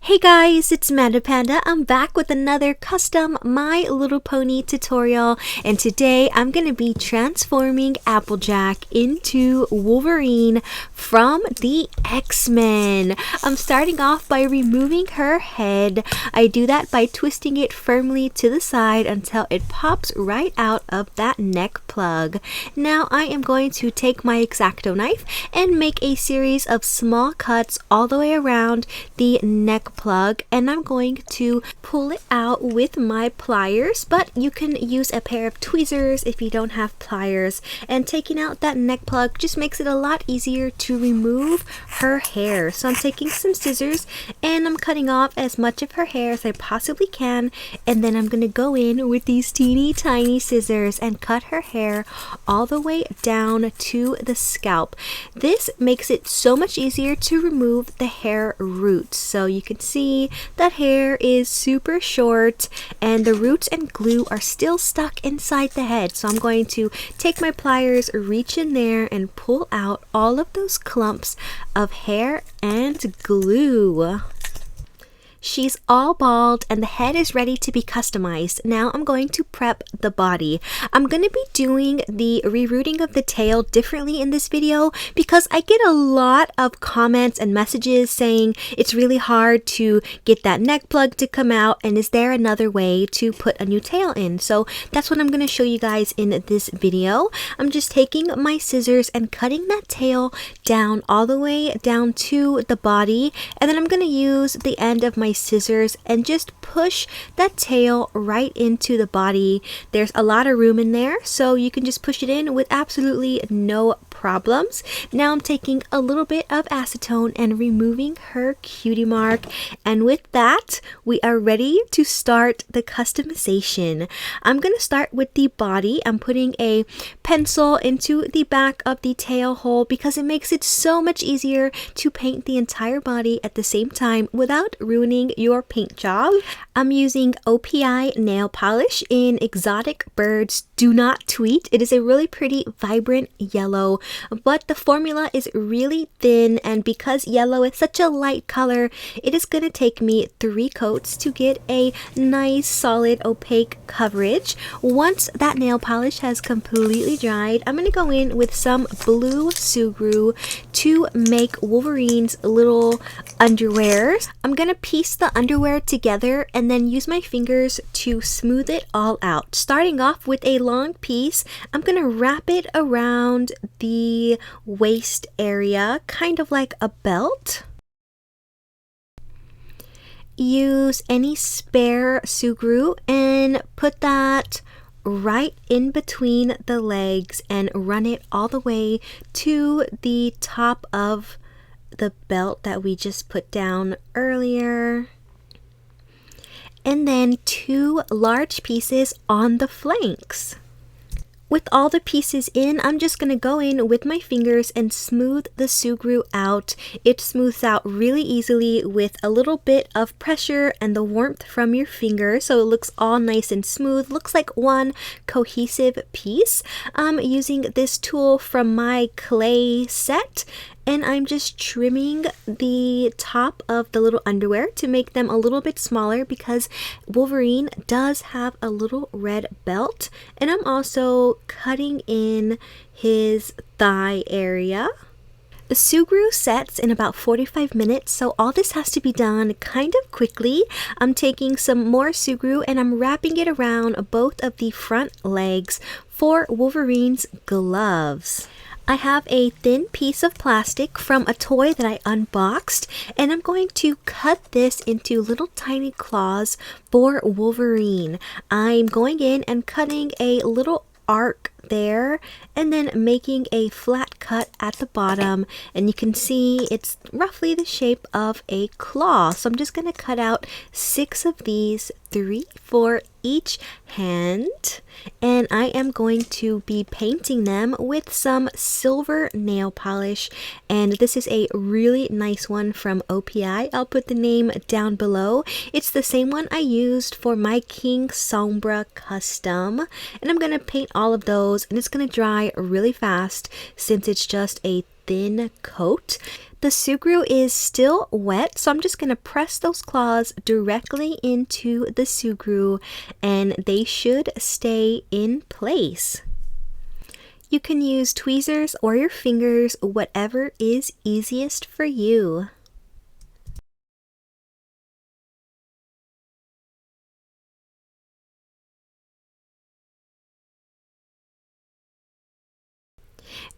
Hey guys, it's MandaPanda. I'm back with another custom My Little Pony tutorial, and today I'm going to be transforming Applejack into Wolverine from the X-Men. I'm starting off by removing her head. I do that by twisting it firmly to the side until it pops right out of that neck plug. Now I am going to take my X-Acto knife and make a series of small cuts all the way around the neck plug, and I'm going to pull it out with my pliers, but you can use a pair of tweezers if you don't have pliers. And taking out that neck plug just makes it a lot easier to remove her hair. So I'm taking some scissors and I'm cutting off as much of her hair as I possibly can, and then I'm going to go in with these teeny tiny scissors and cut her hair all the way down to the scalp. This makes it so much easier to remove the hair roots. So you can see that hair is super short and the roots and glue are still stuck inside the head. So I'm going to take my pliers, reach in there and pull out all of those clumps of hair and glue. She's all bald and the head is ready to be customized. Now I'm going to prep the body. I'm going to be doing the rerouting of the tail differently in this video because I get a lot of comments and messages saying it's really hard to get that neck plug to come out, and is there another way to put a new tail in? So that's what I'm going to show you guys in this video. I'm just taking my scissors and cutting that tail down all the way down to the body, and then I'm going to use the end of my scissors and just push that tail right into the body. There's a lot of room in there, so you can just push it in with absolutely no problems. Now I'm taking a little bit of acetone and removing her cutie mark, and with that we are ready to start the customization. I'm going to start with the body. I'm putting a pencil into the back of the tail hole because it makes it so much easier to paint the entire body at the same time without ruining your paint job. I'm using OPI nail polish in Exotic Birds Do Not Tweet. It is a really pretty vibrant yellow, but the formula is really thin, and because yellow is such a light color, it is going to take me 3 coats to get a nice solid opaque coverage. Once that nail polish has completely dried, I'm going to go in with some blue Sugru to make Wolverine's little underwear. I'm going to piece the underwear together and then use my fingers to smooth it all out. Starting off with a long piece, I'm going to wrap it around the waist area, kind of like a belt. Use any spare Sugru and put that right in between the legs and run it all the way to the top of the belt that we just put down earlier. And then 2 large pieces on the flanks. With all the pieces in, I'm just going to go in with my fingers and smooth the Sugru out. It smooths out really easily with a little bit of pressure and the warmth from your finger, so it looks all nice and smooth. Looks like one cohesive piece. I'm using this tool from my clay set, and I'm just trimming the top of the little underwear to make them a little bit smaller because Wolverine does have a little red belt, and I'm also cutting in his thigh area. The Sugru sets in about 45 minutes, so all this has to be done kind of quickly. I'm taking some more Sugru and I'm wrapping it around both of the front legs for Wolverine's gloves. I have a thin piece of plastic from a toy that I unboxed, and I'm going to cut this into little tiny claws for Wolverine. I'm going in and cutting a little arc there and then making a flat cut at the bottom, and you can see it's roughly the shape of a claw. So I'm just going to cut out 6 of these, 3 for each hand, and I am going to be painting them with some silver nail polish, and this is a really nice one from OPI. I'll put the name down below. It's the same one I used for my King Sombra custom, and I'm going to paint all of those, and it's going to dry really fast since it's just a thin coat. The Sugru is still wet, so I'm just going to press those claws directly into the Sugru and they should stay in place. You can use tweezers or your fingers, whatever is easiest for you.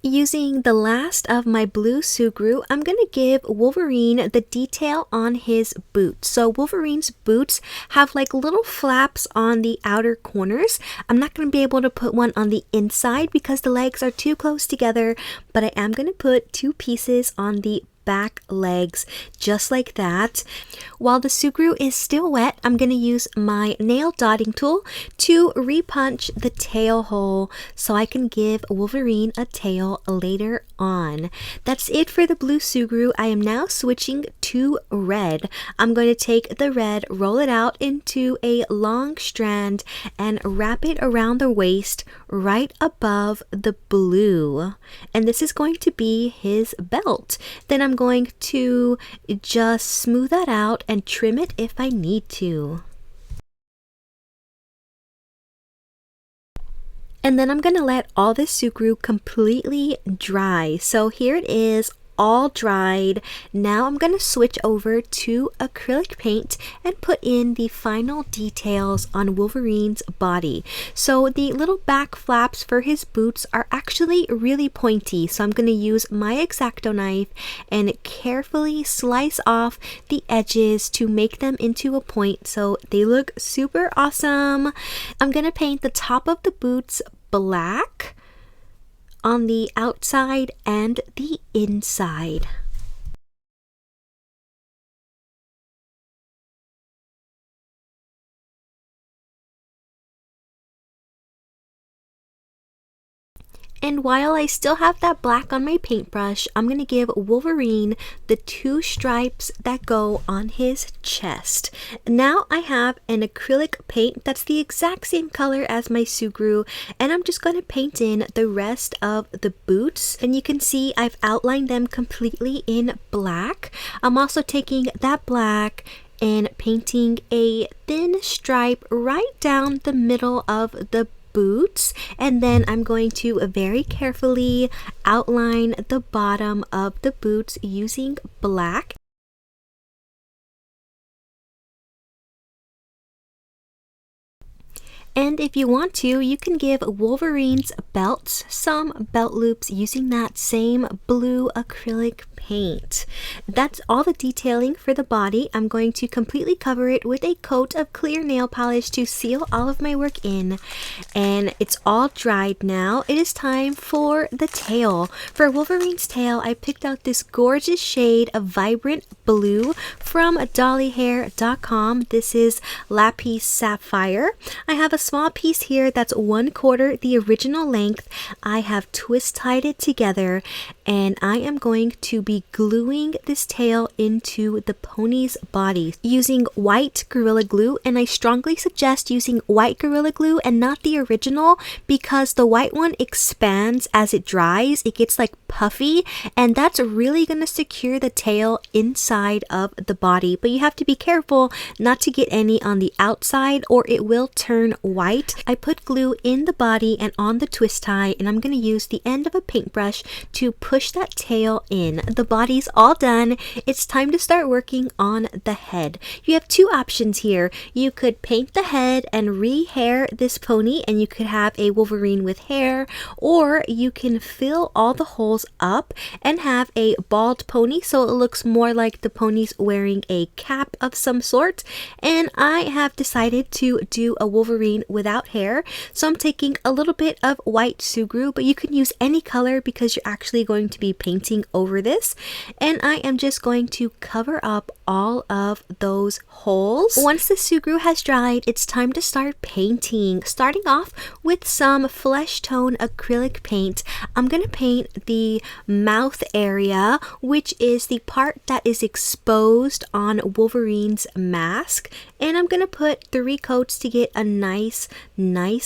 Using the last of my blue Sugru, I'm going to give Wolverine the detail on his boots. So Wolverine's boots have like little flaps on the outer corners. I'm not going to be able to put one on the inside because the legs are too close together, but I am going to put 2 pieces on the back legs just like that. While the Sugru is still wet, I'm going to use my nail dotting tool to repunch the tail hole so I can give Wolverine a tail later on. That's it for the blue Sugru. I am now switching to red. I'm going to take the red, roll it out into a long strand and wrap it around the waist right above the blue. And this is going to be his belt. Then I'm going to just smooth that out and trim it if I need to. And then I'm going to let all this Sugru completely dry. So here it is, all dried. Now I'm going to switch over to acrylic paint and put in the final details on Wolverine's body. So the little back flaps for his boots are actually really pointy. So I'm going to use my X-Acto knife and carefully slice off the edges to make them into a point so they look super awesome. I'm going to paint the top of the boots black on the outside and the inside. And while I still have that black on my paintbrush, I'm going to give Wolverine the 2 stripes that go on his chest. Now I have an acrylic paint that's the exact same color as my Sugru, and I'm just going to paint in the rest of the boots. And you can see I've outlined them completely in black. I'm also taking that black and painting a thin stripe right down the middle of the boots, and then I'm going to very carefully outline the bottom of the boots using black. And if you want to, you can give Wolverine's belts some belt loops using that same blue acrylic paint. That's all the detailing for the body. I'm going to completely cover it with a coat of clear nail polish to seal all of my work in. And it's all dried now. It is time for the tail. For Wolverine's tail, I picked out this gorgeous shade of vibrant blue from dollyhair.com. This is Lapis Sapphire. I have a small piece here that's 1/4 the original length. I have twist tied it together, and I am going to be gluing this tail into the pony's body using white Gorilla Glue, and I strongly suggest using white Gorilla Glue and not the original because the white one expands as it dries. It gets like puffy, and that's really going to secure the tail inside of the body, but you have to be careful not to get any on the outside or it will turn white. I put glue in the body and on the twist tie, and I'm going to use the end of a paintbrush to push that tail in. The body's all done. It's time to start working on the head. You have 2 options here. You could paint the head and re-hair this pony, and you could have a Wolverine with hair, or you can fill all the holes up and have a bald pony so it looks more like the pony's wearing a cap of some sort. And I have decided to do a Wolverine without hair, so I'm taking a little bit of white Sugru, but you can use any color because you're actually going to be painting over this, and I am just going to cover up all of those holes. Once the Sugru has dried, it's time to start painting. Starting off with some flesh tone acrylic paint, I'm going to paint the mouth area, which is the part that is exposed used on Wolverine's mask, and I'm gonna put 3 coats to get a nice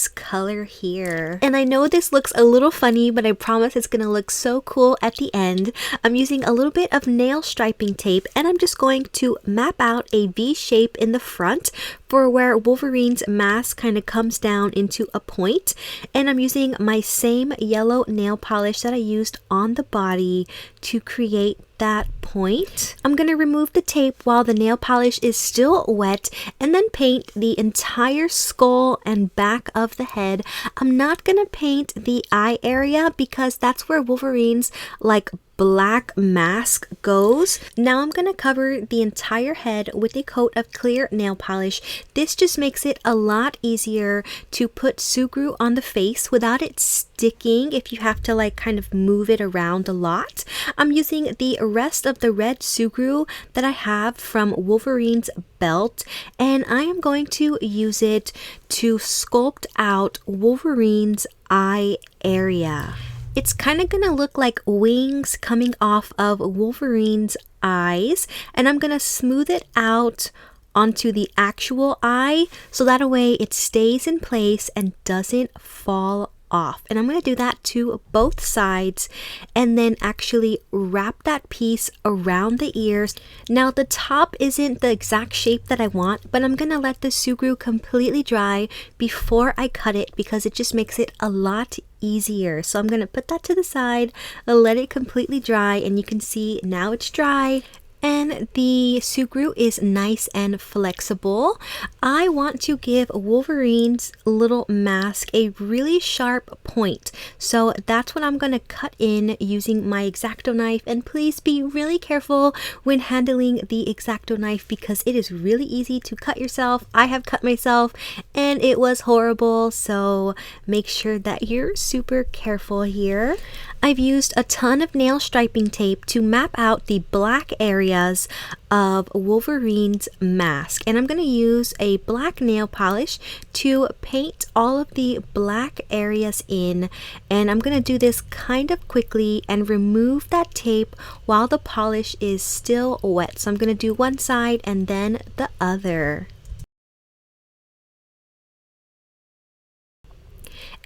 color here. And I know this looks a little funny, but I promise it's gonna look so cool at the end. I'm using a little bit of nail striping tape, and I'm just going to map out a V shape in the front for where Wolverine's mask kind of comes down into a point. And I'm using my same yellow nail polish that I used on the body to create that point. I'm going to remove the tape while the nail polish is still wet and then paint the entire skull and back of the head. I'm not going to paint the eye area because that's where Wolverine's like black mask goes. Now I'm going to cover the entire head with a coat of clear nail polish. This just makes it a lot easier to put Sugru on the face without it sticking if you have to like kind of move it around a lot. I'm using the rest of the red Sugru that I have from Wolverine's belt, and I am going to use it to sculpt out Wolverine's eye area. It's kind of going to look like wings coming off of Wolverine's eyes, and I'm going to smooth it out onto the actual eye so that way it stays in place and doesn't fall off. And I'm going to do that to both sides and then actually wrap that piece around the ears. Now the top isn't the exact shape that I want, but I'm going to let the Sugru completely dry before I cut it because it just makes it a lot easier. So I'm going to put that to the side, let it completely dry, and you can see now it's dry. And the Sugru is nice and flexible. I want to give Wolverine's little mask a really sharp point. So that's what I'm going to cut in using my X-Acto knife. And please be really careful when handling the X-Acto knife because it is really easy to cut yourself. I have cut myself and it was horrible. So make sure that you're super careful here. I've used a ton of nail striping tape to map out the black areas of Wolverine's mask, and I'm going to use a black nail polish to paint all of the black areas in, and I'm going to do this kind of quickly and remove that tape while the polish is still wet. So I'm going to do one side and then the other.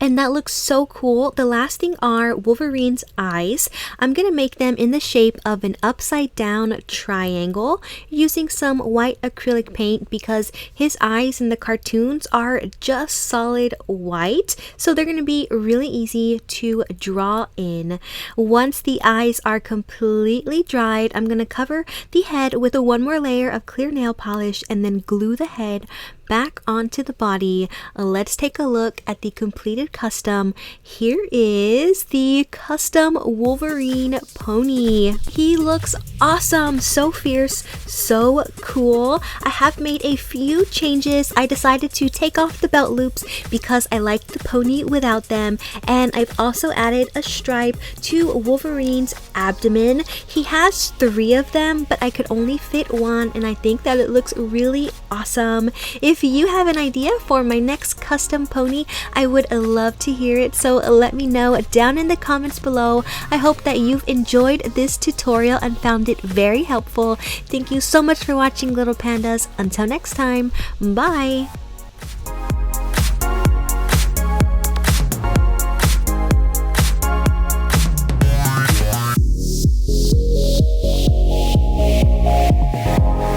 And that looks so cool. The last thing are Wolverine's eyes. I'm going to make them in the shape of an upside down triangle using some white acrylic paint because his eyes in the cartoons are just solid white. So they're going to be really easy to draw in. Once the eyes are completely dried, I'm going to cover the head with one more layer of clear nail polish and then glue the head back onto the body. Let's take a look at the completed custom. Here is the custom Wolverine pony. He looks awesome, so fierce, so cool. I have made a few changes. I decided to take off the belt loops because I like the pony without them, and I've also added a stripe to Wolverine's abdomen. He has 3 of them, but I could only fit 1, and I think that it looks really awesome. If you have an idea for my next custom pony, I would love to hear it, so let me know down in the comments below. I hope that you've enjoyed this tutorial and found it very helpful. Thank you so much for watching, little pandas. Until next time, bye!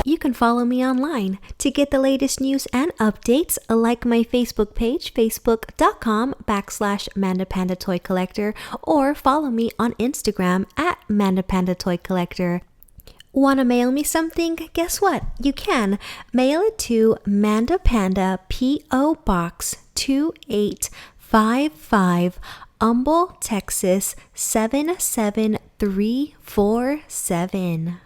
You can follow me online to get the latest news and updates. Like my Facebook page, facebook.com/MandaPanda Toy Collector, or follow me on Instagram at MandaPanda Toy Collector. Want to mail me something? Guess what? You can. Mail it to MandaPanda P.O. Box 2855, Humble, Texas 77347.